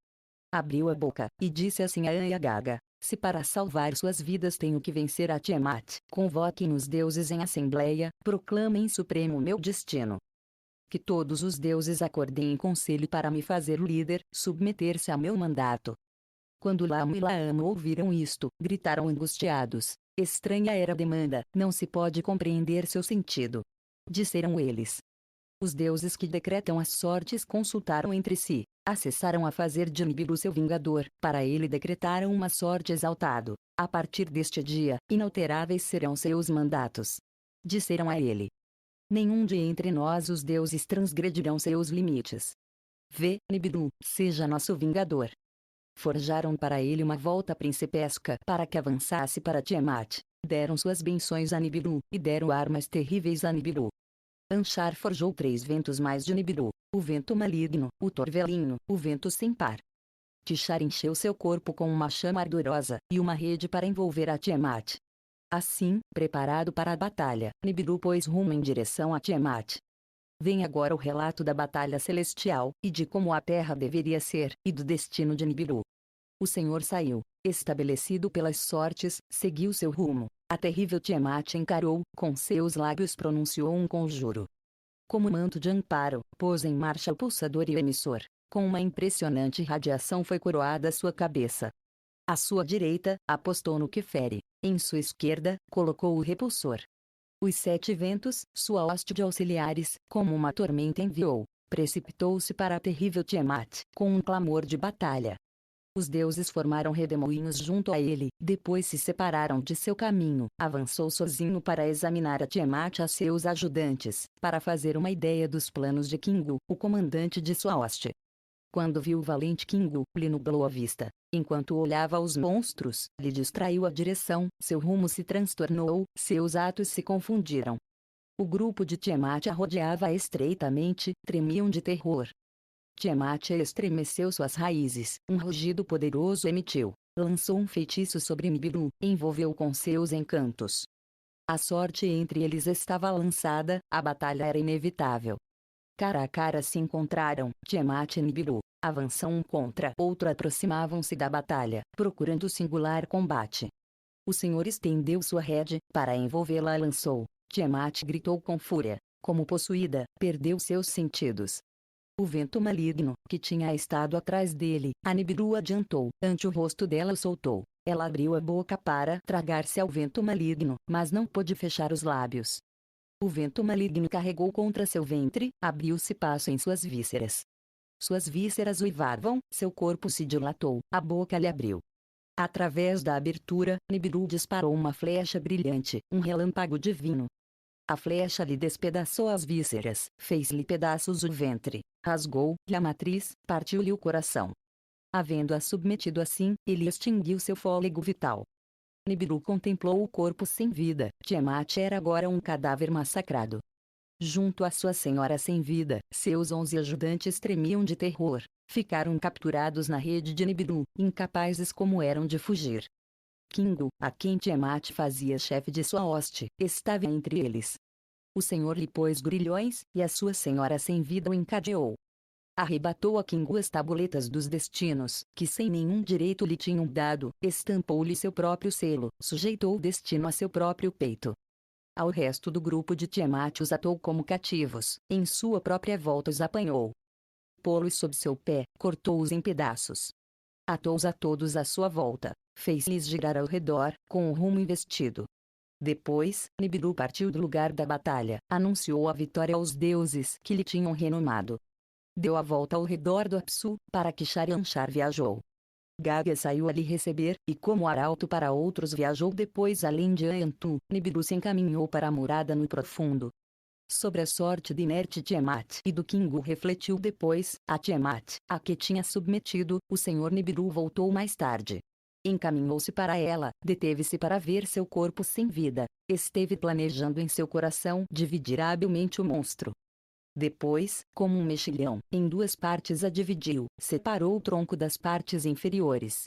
Abriu a boca, e disse assim a An e a Gaga: se para salvar suas vidas tenho que vencer a Tiamat, convoquem os deuses em assembleia, proclamem supremo meu destino. Que todos os deuses acordem em conselho para me fazer líder, submeter-se a meu mandato. Quando Lamo e Laamo ouviram isto, gritaram angustiados. Estranha era a demanda, não se pode compreender seu sentido. Disseram eles. Os deuses que decretam as sortes consultaram entre si, acessaram a fazer de Nibiru seu vingador, para ele decretaram uma sorte exaltado. A partir deste dia, inalteráveis serão seus mandatos. Disseram a ele. Nenhum de entre nós os deuses transgredirão seus limites. Vê, Nibiru, seja nosso vingador. Forjaram para ele uma volta principesca para que avançasse para Tiamat. Deram suas benções a Nibiru, e deram armas terríveis a Nibiru. Anshar forjou 3 ventos mais de Nibiru, o vento maligno, o torvelino, o vento sem par. Tishar encheu seu corpo com uma chama ardorosa, e uma rede para envolver a Tiamat. Assim, preparado para a batalha, Nibiru pôs rumo em direção a Tiamat. Vem agora o relato da batalha celestial, e de como a terra deveria ser, e do destino de Nibiru. O Senhor saiu, estabelecido pelas sortes, seguiu seu rumo. A terrível Tiamat encarou, com seus lábios pronunciou um conjuro. Como manto de amparo, pôs em marcha o pulsador e o emissor. Com uma impressionante radiação foi coroada sua cabeça. À sua direita, apostou no que fere. Em sua esquerda, colocou o repulsor. Os 7 ventos, sua hoste de auxiliares, como uma tormenta enviou, precipitou-se para a terrível Tiamat, com um clamor de batalha. Os deuses formaram redemoinhos junto a ele, depois se separaram de seu caminho. Avançou sozinho para examinar a Tiamat e a seus ajudantes, para fazer uma ideia dos planos de Kingu, o comandante de sua hoste. Quando viu o valente Kingu, lhe nublou a vista. Enquanto olhava os monstros, lhe distraiu a direção, seu rumo se transtornou, seus atos se confundiram. O grupo de Tiamat a rodeava estreitamente, tremiam de terror. Tiamat estremeceu suas raízes, um rugido poderoso emitiu. Lançou um feitiço sobre Nibiru, envolveu com seus encantos. A sorte entre eles estava lançada, a batalha era inevitável. Cara a cara se encontraram, Tiamat e Nibiru. Avançam um contra outro, aproximavam-se da batalha, procurando singular combate. O senhor estendeu sua rede, para envolvê-la lançou. Tiamat gritou com fúria. Como possuída, perdeu seus sentidos. O vento maligno, que tinha estado atrás dele, a Nibiru adiantou, ante o rosto dela o soltou. Ela abriu a boca para tragar-se ao vento maligno, mas não pôde fechar os lábios. O vento maligno carregou contra seu ventre, abriu-se passo em suas vísceras. Suas vísceras uivavam, seu corpo se dilatou, a boca lhe abriu. Através da abertura, Nibiru disparou uma flecha brilhante, um relâmpago divino. A flecha lhe despedaçou as vísceras, fez-lhe pedaços o ventre, rasgou-lhe a matriz, partiu-lhe o coração. Havendo-a submetido assim, ele extinguiu seu fôlego vital. Nibiru contemplou o corpo sem vida. Tiamat era agora um cadáver massacrado. Junto à sua senhora sem vida, seus 11 ajudantes tremiam de terror. Ficaram capturados na rede de Nibiru, incapazes como eram de fugir. Kingu, a quem Tiamat fazia chefe de sua hoste, estava entre eles. O senhor lhe pôs grilhões, e a sua senhora sem vida o encadeou. Arrebatou a Kingu as tabuletas dos destinos, que sem nenhum direito lhe tinham dado, estampou-lhe seu próprio selo, sujeitou o destino a seu próprio peito. Ao resto do grupo de Tiamat os atou como cativos, em sua própria volta os apanhou. Pô-los sob seu pé, cortou-os em pedaços. Atou-os a todos à sua volta, fez-lhes girar ao redor, com o rumo investido. Depois, Nibiru partiu do lugar da batalha, anunciou a vitória aos deuses que lhe tinham renomado. Deu a volta ao redor do Apsu, para que Sharianshar viajou. Gaga saiu a lhe receber, e como arauto para outros viajou depois além de Antu. Nibiru se encaminhou para a morada no profundo. Sobre a sorte de inerte Tiamat e do Kingu refletiu depois, a Tiamat, a que tinha submetido, o senhor Nibiru voltou mais tarde. Encaminhou-se para ela, deteve-se para ver seu corpo sem vida, esteve planejando em seu coração dividir habilmente o monstro. Depois, como um mexilhão, em duas partes a dividiu, separou o tronco das partes inferiores.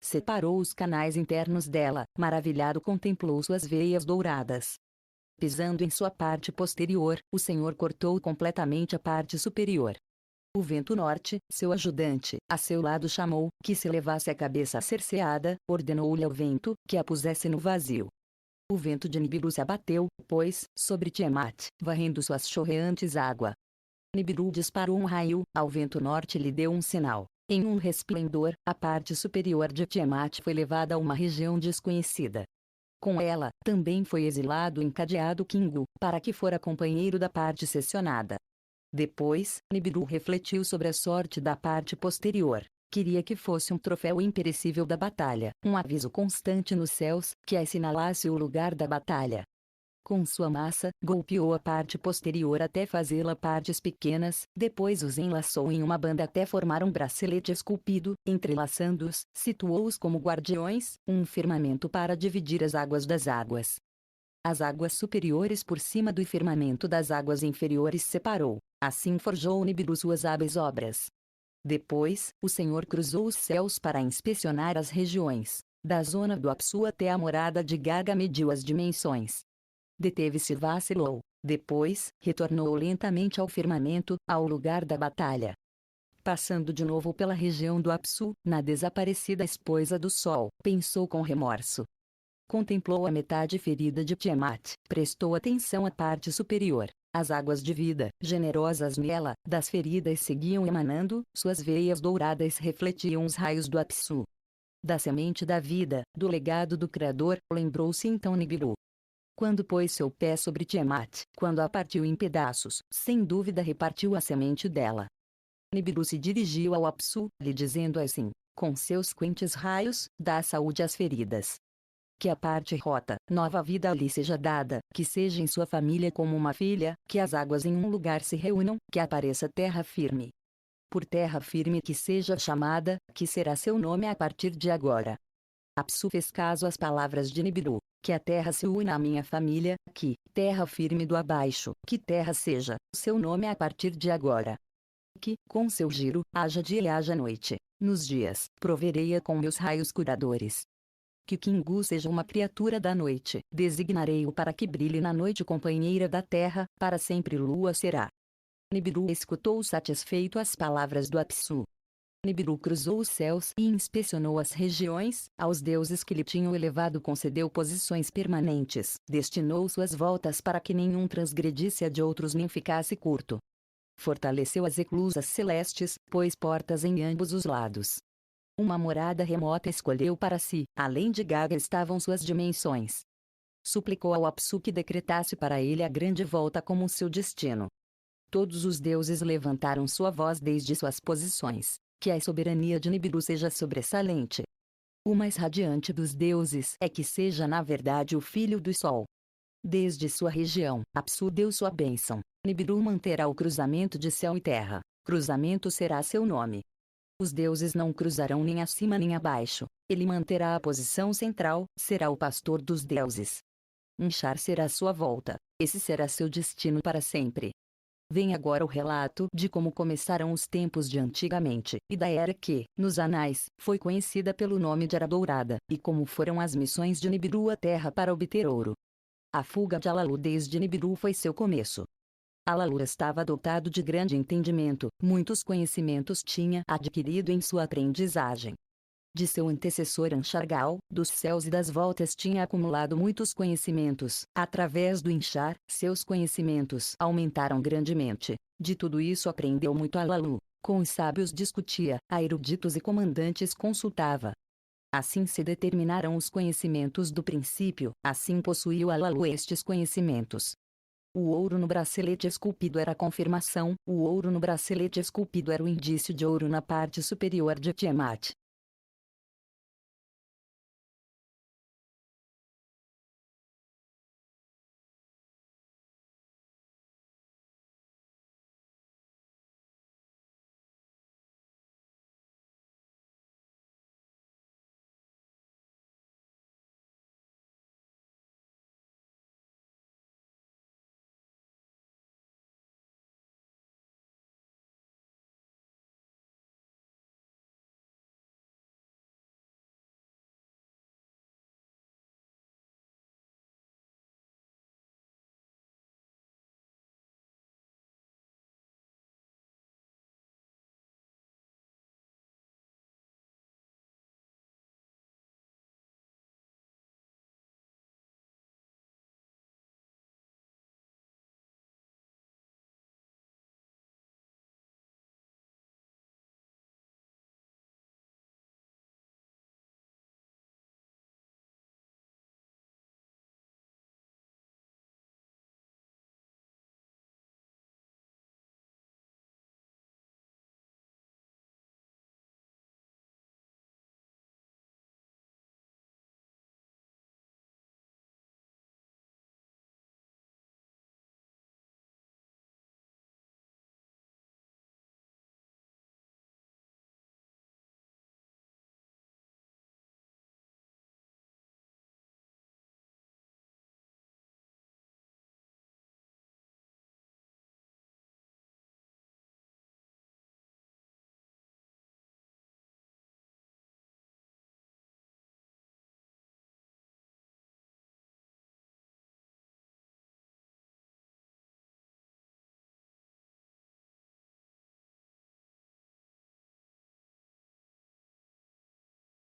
Separou os canais internos dela, maravilhado contemplou suas veias douradas. Pisando em sua parte posterior, o senhor cortou completamente a parte superior. O vento norte, seu ajudante, a seu lado chamou, que se levasse a cabeça cerceada, ordenou-lhe ao vento, que a pusesse no vazio. O vento de Nibiru se abateu, pois, sobre Tiamat, varrendo suas chorreantes água. Nibiru disparou um raio, ao vento norte lhe deu um sinal. Em um resplendor, a parte superior de Tiamat foi levada a uma região desconhecida. Com ela, também foi exilado o encadeado Kingu, para que fora companheiro da parte seccionada. Depois, Nibiru refletiu sobre a sorte da parte posterior. Queria que fosse um troféu imperecível da batalha, um aviso constante nos céus, que assinalasse o lugar da batalha. Com sua massa, golpeou a parte posterior até fazê-la partes pequenas, depois os enlaçou em uma banda até formar um bracelete esculpido, entrelaçando-os, situou-os como guardiões, um firmamento para dividir as águas das águas. As águas superiores por cima do firmamento das águas inferiores separou, assim forjou Nibiru suas hábeis obras. Depois, o senhor cruzou os céus para inspecionar as regiões. Da zona do Apsu até a morada de Gaga mediu as dimensões. Deteve-se e vacilou. Depois, retornou lentamente ao firmamento, ao lugar da batalha. Passando de novo pela região do Apsu, na desaparecida esposa do sol, pensou com remorso. Contemplou a metade ferida de Tiamat, prestou atenção à parte superior. As águas de vida, generosas nela, das feridas seguiam emanando, suas veias douradas refletiam os raios do Apsu. Da semente da vida, do legado do Criador, lembrou-se então Nibiru. Quando pôs seu pé sobre Tiamat, quando a partiu em pedaços, sem dúvida repartiu a semente dela. Nibiru se dirigiu ao Apsu, lhe dizendo assim: com seus quentes raios, dá saúde às feridas. Que a parte rota, nova vida lhe seja dada, que seja em sua família como uma filha, que as águas em um lugar se reúnam, que apareça terra firme. Por terra firme que seja chamada, que será seu nome a partir de agora. Apsu fez caso às palavras de Nibiru, que a terra se una à minha família, que, terra firme do abaixo, que terra seja, seu nome a partir de agora. Que, com seu giro, haja dia e haja noite, nos dias, proverei-a com meus raios curadores. Que Kingu seja uma criatura da noite, designarei-o para que brilhe na noite companheira da terra, para sempre lua será. Nibiru escutou satisfeito as palavras do Apsu. Nibiru cruzou os céus e inspecionou as regiões, aos deuses que lhe tinham elevado concedeu posições permanentes, destinou suas voltas para que nenhum transgredisse a de outros nem ficasse curto. Fortaleceu as eclusas celestes, pôs portas em ambos os lados. Uma morada remota escolheu para si, além de Gaga estavam suas dimensões. Suplicou ao Apsu que decretasse para ele a grande volta como seu destino. Todos os deuses levantaram sua voz desde suas posições. Que a soberania de Nibiru seja sobressalente. O mais radiante dos deuses é que seja na verdade o filho do sol. Desde sua região, Apsu deu sua bênção. Nibiru manterá o cruzamento de céu e terra. Cruzamento será seu nome. Os deuses não cruzarão nem acima nem abaixo. Ele manterá a posição central, será o pastor dos deuses. Inchar será sua volta. Esse será seu destino para sempre. Vem agora o relato de como começaram os tempos de antigamente, e da era que, nos anais, foi conhecida pelo nome de Era Dourada, e como foram as missões de Nibiru à terra para obter ouro. A fuga de Alalu desde Nibiru foi seu começo. Alalu estava dotado de grande entendimento, muitos conhecimentos tinha adquirido em sua aprendizagem. De seu antecessor Anshargal, dos céus e das voltas tinha acumulado muitos conhecimentos. Através do Inchar, seus conhecimentos aumentaram grandemente. De tudo isso aprendeu muito Alalu. Com os sábios discutia, a eruditos e comandantes consultava. Assim se determinaram os conhecimentos do princípio, assim possuiu Alalu estes conhecimentos. O ouro no bracelete esculpido era a confirmação, o ouro no bracelete esculpido era o indício de ouro na parte superior de Tiamat.